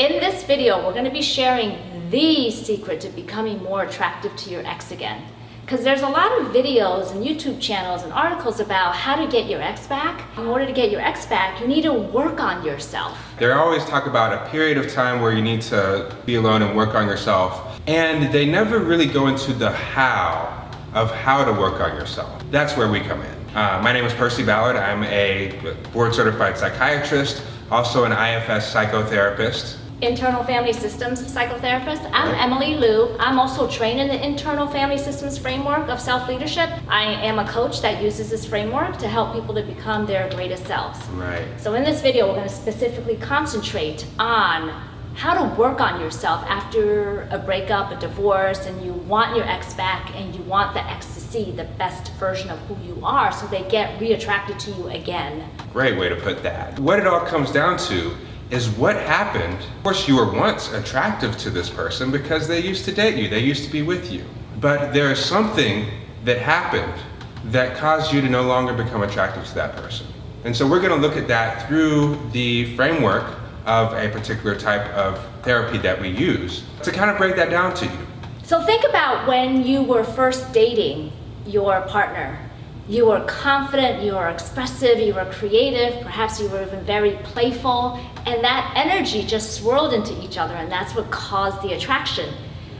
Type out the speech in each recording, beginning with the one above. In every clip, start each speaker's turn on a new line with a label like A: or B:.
A: In this video, we're going to be sharing the secret to becoming more attractive to your ex again. Because there's a lot of videos and YouTube channels and articles about how to get your ex back. In order to get your ex back, you need to work on yourself.
B: They always talk about a period of time where you need to be alone and work on yourself. And they never really go into the how of how to work on yourself. That's where we come in. My name is Percy Ballard. I'm a board certified psychiatrist, also an IFS psychotherapist.
A: Internal family systems psychotherapist. I'm Emily Liu. I'm also trained in the internal family systems framework of self-leadership. I am a coach that uses this framework to help people to become their greatest selves.
B: Right.
A: So in this video, we're going to specifically concentrate on how to work on yourself after a breakup, a divorce, and you want your ex back and you want the ex to see the best version of who you are so they get re-attracted to you again.
B: Great way to put that. What it all comes down to is what happened. Of course, you were once attractive to this person because they used to date you, they used to be with you. But there is something that happened that caused you to no longer become attractive to that person. And so we're gonna look at that through the framework of a particular type of therapy that we use to kind of break that down to you.
A: So think about when you were first dating your partner. You were confident, you were expressive, you were creative, perhaps you were even very playful, and that energy just swirled into each other, and that's what caused the attraction.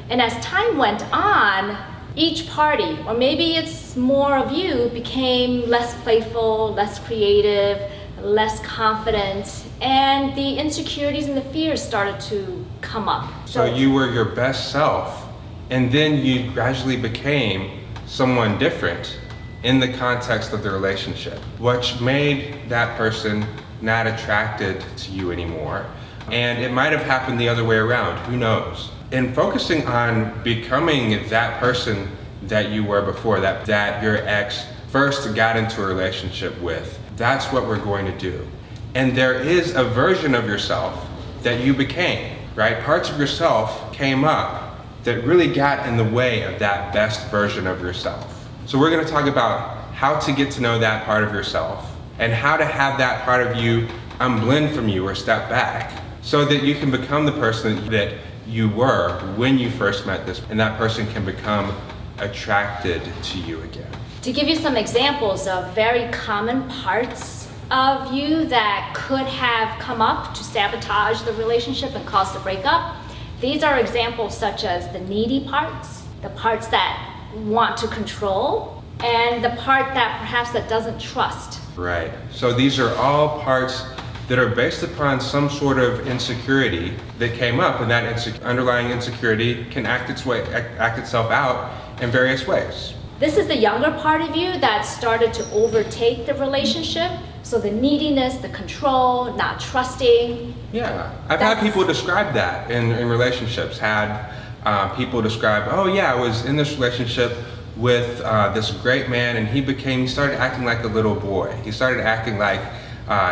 A: And as time went on, each party, or maybe it's more of you, became less playful, less creative, less confident, and the insecurities and the fears started to come up.
B: So you were your best self, and then you gradually became someone different in the context of the relationship, which made that person not attracted to you anymore. And it might have happened the other way around, who knows? In focusing on becoming that person that you were before, that your ex first got into a relationship with, that's what we're going to do. And there is a version of yourself that you became, right? Parts of yourself came up that really got in the way of that best version of yourself. So we're going to talk about how to get to know that part of yourself and how to have that part of you unblend from you or step back so that you can become the person that you were when you first met this, and that person can become attracted to you again.
A: To give you some examples of very common parts of you that could have come up to sabotage the relationship and cause the breakup, these are examples such as the needy parts, the parts that want to control, and the part that perhaps that doesn't trust.
B: Right. So these are all parts that are based upon some sort of insecurity that came up, and that underlying insecurity can act itself out in various ways.
A: This is the younger part of you that started to overtake the relationship. So the neediness, the control, not trusting.
B: Yeah, I've had people describe that in relationships. Had people describe, oh yeah, I was in this relationship with this great man, and he started acting like a little boy. He started acting like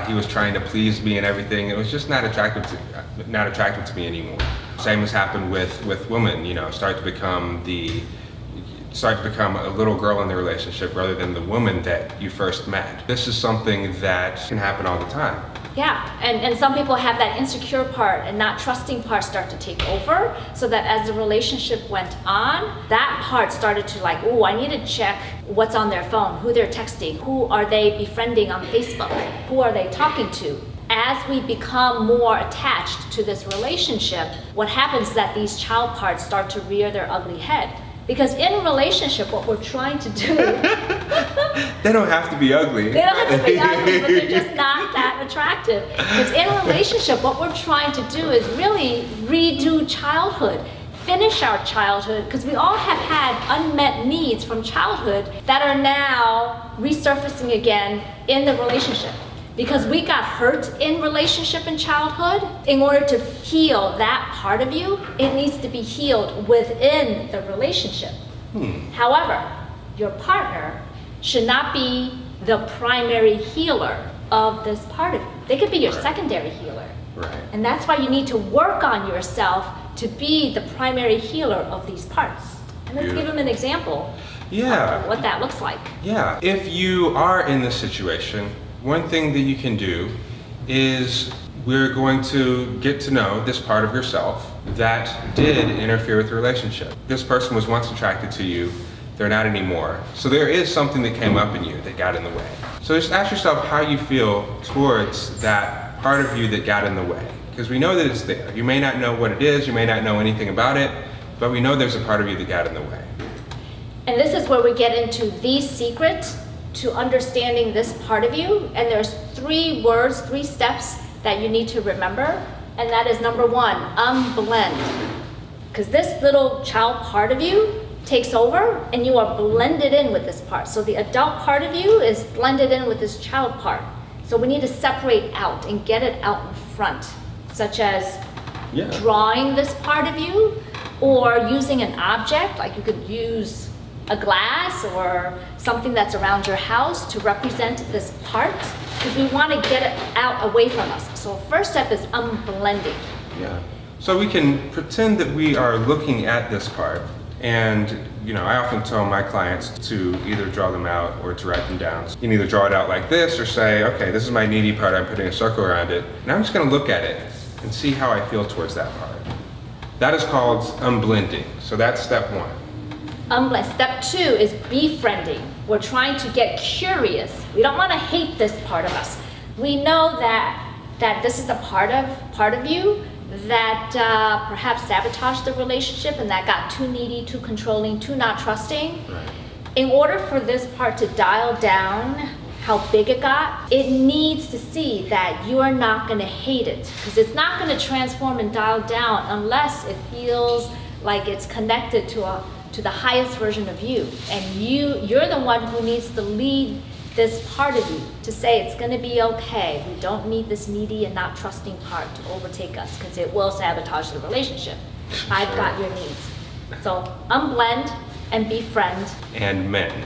B: he was trying to please me and everything. It was just not attractive to me anymore. Same has happened with women, start to become a little girl in the relationship rather than the woman that you first met. This is something that can happen all the time.
A: Yeah, and some people have that insecure part and not trusting part start to take over, so that as the relationship went on, that part started to like, oh, I need to check what's on their phone, who they're texting, who are they befriending on Facebook, who are they talking to. As we become more attached to this relationship, what happens is that these child parts start to rear their ugly head. Because in a relationship, what we're trying to do...
B: They don't have to be ugly.
A: They don't have to be ugly, but they're just not that attractive. Because in a relationship, what we're trying to do is really redo childhood, finish our childhood, because we all have had unmet needs from childhood that are now resurfacing again in the relationship. Because we got hurt in relationship in childhood, in order to heal that part of you, it needs to be healed within the relationship. However, your partner should not be the primary healer of this part of you. They could be your secondary healer.
B: Right.
A: And that's why you need to work on yourself to be the primary healer of these parts. And let's give them an example of what that looks like.
B: Yeah, if you are in this situation, one thing that you can do is we're going to get to know this part of yourself that did interfere with the relationship. This person was once attracted to you, they're not anymore. So there is something that came up in you that got in the way. So just ask yourself how you feel towards that part of you that got in the way. Because we know that it's there. You may not know what it is, you may not know anything about it, but we know there's a part of you that got in the way.
A: And this is where we get into the secret to understanding this part of you. And there's 3 words, 3 steps that you need to remember. And that is number 1, unblend. Because this little child part of you takes over and you are blended in with this part. So the adult part of you is blended in with this child part. So we need to separate out and get it out in front, such as drawing this part of you or using an object, like you could use a glass or something that's around your house to represent this part, because we want to get it out away from us. So first step is unblending.
B: Yeah. So we can pretend that we are looking at this part, and I often tell my clients to either draw them out or to write them down. You can either draw it out like this or say, okay, this is my needy part, I'm putting a circle around it, and I'm just going to look at it and see how I feel towards that part. That is called unblending. So that's step 1.
A: Unblend. Step 2 is befriending. We're trying to get curious. We don't want to hate this part of us. We know that this is the part of you that perhaps sabotaged the relationship and that got too needy, too controlling, too not trusting.
B: Right.
A: In order for this part to dial down how big it got, it needs to see that you are not going to hate it, because it's not going to transform and dial down unless it feels like it's connected to the highest version of you. And you're the one who needs to lead this part of you to say it's going to be okay. We don't need this needy and not trusting part to overtake us, because it will sabotage the relationship. I've got your needs. So unblend and befriend.
B: And mend.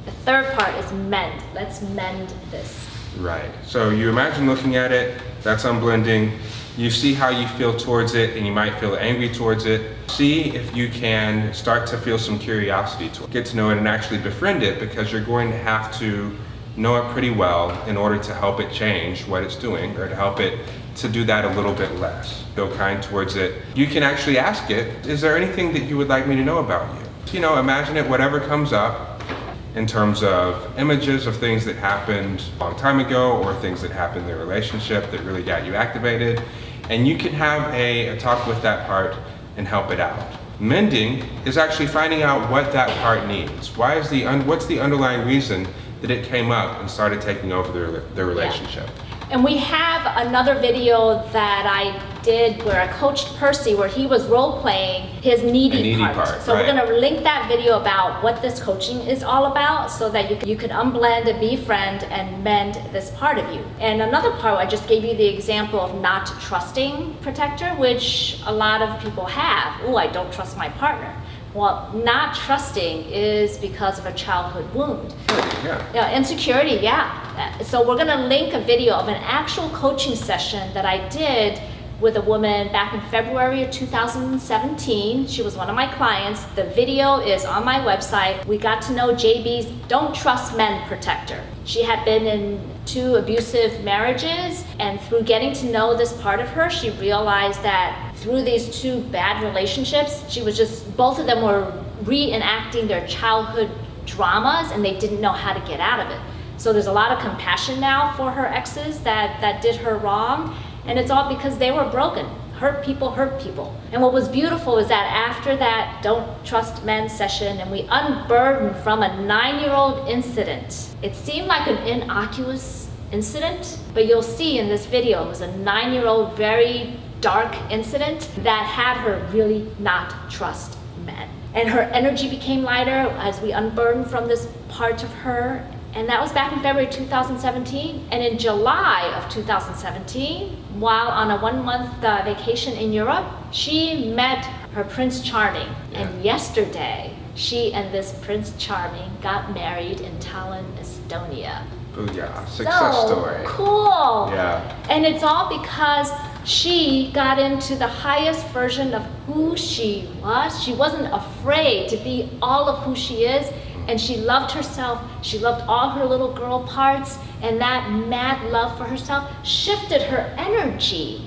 A: The third part is mend. Let's mend this.
B: Right. So you imagine looking at it, that's unblending. You see how you feel towards it, and you might feel angry towards it. See if you can start to feel some curiosity to it. Get to know it and actually befriend it, because you're going to have to know it pretty well in order to help it change what it's doing, or to help it to do that a little bit less. Feel kind towards it. You can actually ask it, is there anything that you would like me to know about you? Imagine it, whatever comes up in terms of images of things that happened a long time ago or things that happened in the relationship that really got you activated. And you can have a talk with that part and help it out. Mending is actually finding out what that part needs. What's the underlying reason that it came up and started taking over their relationship?
A: Yeah. And we have another video that I did where I coached Percy, where he was role-playing his needy part. So
B: right.
A: We're gonna link that video about what this coaching is all about, so that you can unblend and befriend and mend this part of you. And another part, I just gave you the example of not trusting protector, which a lot of people have. Oh, I don't trust my partner. Well, not trusting is because of a childhood wound.
B: Yeah.
A: Insecurity, yeah. So we're gonna link a video of an actual coaching session that I did with a woman back in February of 2017. She was one of my clients. The video is on my website. We got to know JB's Don't Trust Men protector. She had been in 2 abusive marriages, and through getting to know this part of her, she realized that through these 2 bad relationships, both of them were reenacting their childhood dramas, and they didn't know how to get out of it. So there's a lot of compassion now for her exes that did her wrong, and it's all because they were broken. Hurt people hurt people. And what was beautiful is that after that Don't Trust Men session, and we unburdened from a 9-year-old incident. It seemed like an innocuous incident, but you'll see in this video, it was a 9-year-old, very dark incident that had her really not trust men. And her energy became lighter as we unburdened from this part of her. And that was back in February 2017. And in July of 2017, while on a 1-month vacation in Europe, she met her Prince Charming. Yeah. And yesterday, she and this Prince Charming got married in Tallinn, Estonia.
B: Booyah, success story.
A: Cool.
B: Yeah.
A: And it's all because she got into the highest version of who she was. She wasn't afraid to be all of who she is. and she loved herself. She loved all her little girl parts, and that mad love for herself shifted her energy.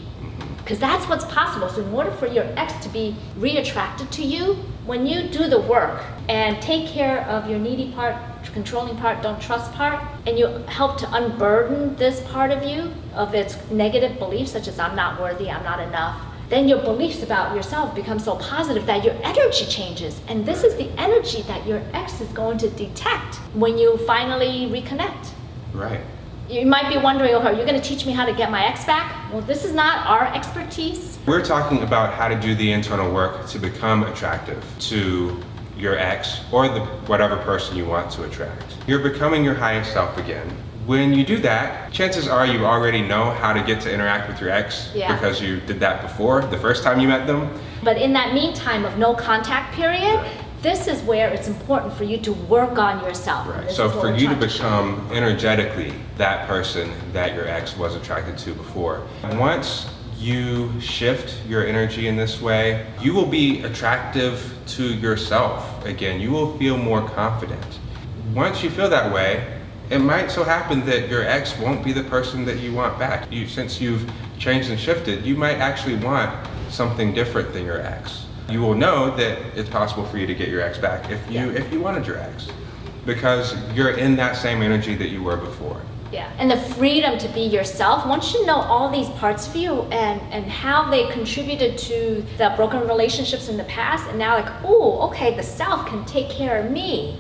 A: Because that's what's possible. So in order for your ex to be reattracted to you, when you do the work and take care of your needy part, controlling part, don't trust part, and you help to unburden this part of you of its negative beliefs, such as I'm not worthy, I'm not enough, then your beliefs about yourself become so positive that your energy changes. And this is the energy that your ex is going to detect when you finally reconnect.
B: Right.
A: You might be wondering, okay, you're going to teach me how to get my ex back? Well, this is not our expertise.
B: We're talking about how to do the internal work to become attractive to your ex or whatever person you want to attract. You're becoming your highest self again. When you do that, chances are you already know how to get to interact with your ex because you did that before, the first time you met them.
A: But in that meantime of no contact period, this is where it's important for you to work on yourself.
B: Right. So for you to become energetically that person that your ex was attracted to before, once you shift your energy in this way, you will be attractive to yourself again. You will feel more confident. Once you feel that way, it might so happen that your ex won't be the person that you want back. Since you've changed and shifted, you might actually want something different than your ex. You will know that it's possible for you to get your ex back if you wanted your ex, because you're in that same energy that you were before.
A: Yeah, and the freedom to be yourself. Once you know all these parts of you and how they contributed to the broken relationships in the past, and now like, oh, okay, the self can take care of me.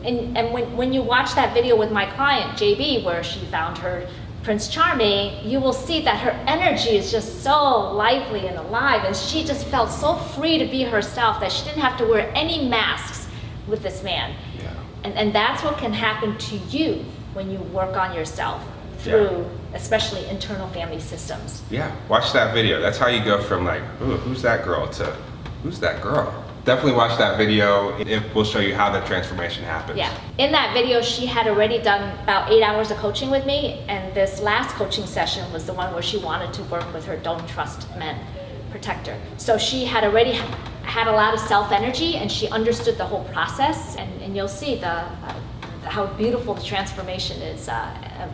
A: And when you watch that video with my client, JB, where she found her Prince Charming, you will see that her energy is just so lively and alive, and she just felt so free to be herself that she didn't have to wear any masks with this man.
B: Yeah.
A: And that's what can happen to you when you work on yourself through especially internal family systems.
B: Yeah, watch that video. That's how you go from like, ooh, who's that girl to who's that girl? Definitely watch that video. It will show you how the transformation happens.
A: Yeah. In that video, she had already done about 8 hours of coaching with me, and this last coaching session was the one where she wanted to work with her Don't Trust Men protector. So she had already had a lot of self-energy, and she understood the whole process, and you'll see how beautiful the transformation is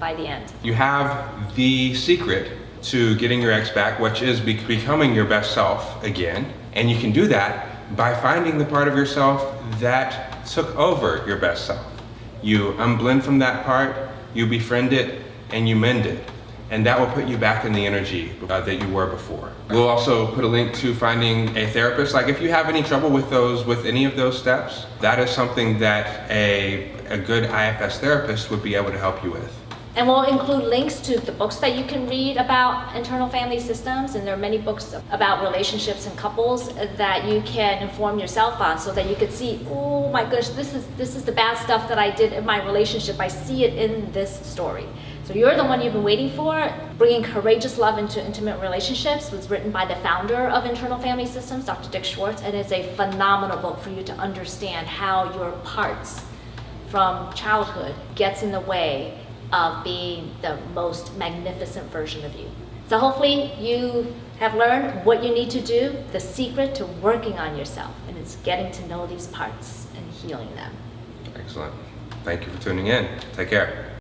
A: by the end.
B: You have the secret to getting your ex back, which is becoming your best self again, and you can do that by finding the part of yourself that took over your best self. You unblend from that part, you befriend it, and you mend it. And that will put you back in the energy that you were before. We'll also put a link to finding a therapist. Like if you have any trouble with any of those steps, that is something that a good IFS therapist would be able to help you with.
A: And we'll include links to the books that you can read about internal family systems, and there are many books about relationships and couples that you can inform yourself on, so that you could see, oh my gosh, this is the bad stuff that I did in my relationship. I see it in this story. So You're the One You've Been Waiting For, Bringing Courageous Love into Intimate Relationships, was written by the founder of Internal Family Systems, Dr. Dick Schwartz, and it's a phenomenal book for you to understand how your parts from childhood gets in the way of being the most magnificent version of you. So hopefully you have learned what you need to do, the secret to working on yourself, and it's getting to know these parts and healing them.
B: Excellent. Thank you for tuning in. Take care.